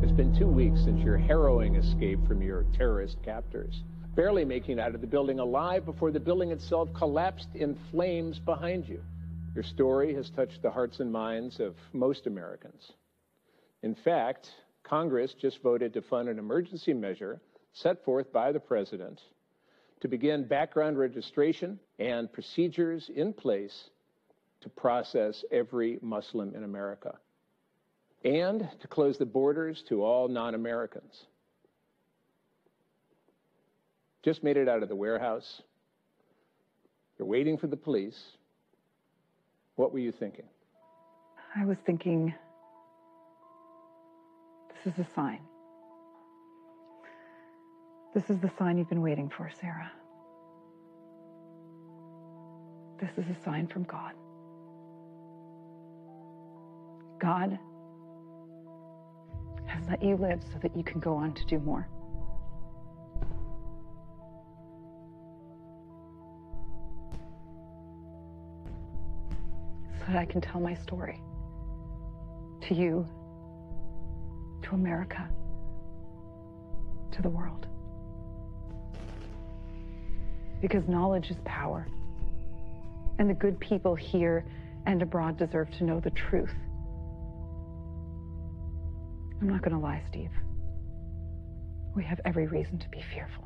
It's been 2 weeks since your harrowing escape from your terrorist captors, barely making it out of the building alive before the building itself collapsed in flames behind you. Your story has touched the hearts and minds of most Americans. In fact, Congress just voted to fund an emergency measure set forth by the president to begin background registration and procedures in place to process every Muslim in America and to close the borders to all non-Americans. Just made it out of the warehouse. You're waiting for the police. What were you thinking? I was thinking, this is a sign. This is the sign you've been waiting for, Sarah. This is a sign from God. God has let you live so that you can go on to do more. So that I can tell my story to you, to America, to the world. Because knowledge is power, and the good people here and abroad deserve to know the truth. I'm not going to lie, Steve. We have every reason to be fearful.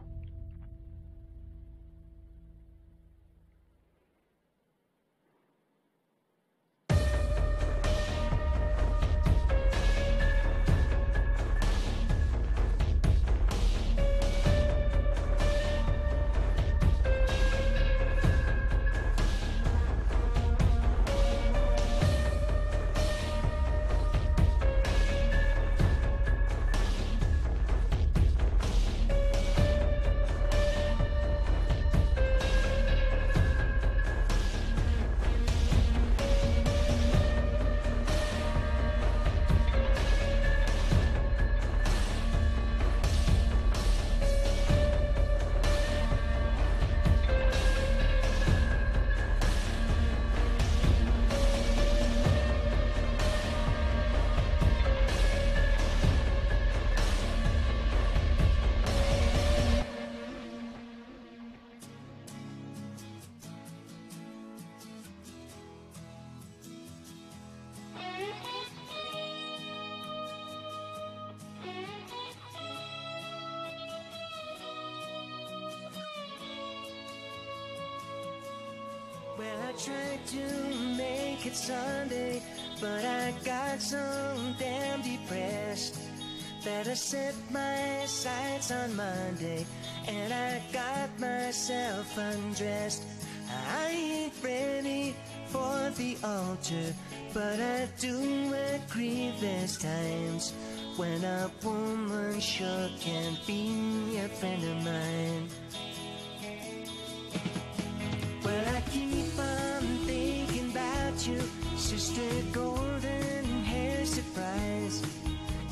Well, I tried to make it Sunday, but I got so damn depressed that I set my sights on Monday, and I got myself undressed. I ain't ready for the altar, but I do agree there's times when a woman sure can be a friend of mine. Well, I keep on thinking about you, Sister Golden Hair Surprise,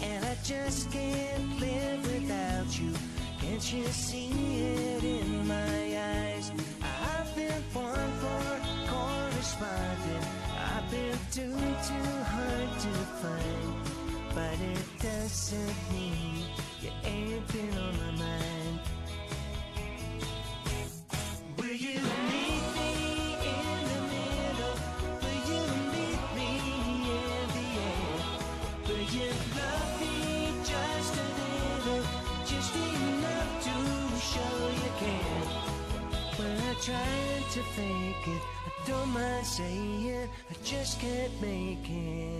and I just can't live without you. Can't you see it in my eyes? I've been born for correspondent. I've been too hard to find, but it doesn't mean you ain't been on my mind. Will you meet me in the middle? Will you meet me in the air? Will you love me just a little, just enough to show you care? Well, I tried to fake it, I don't mind saying I just can't make it.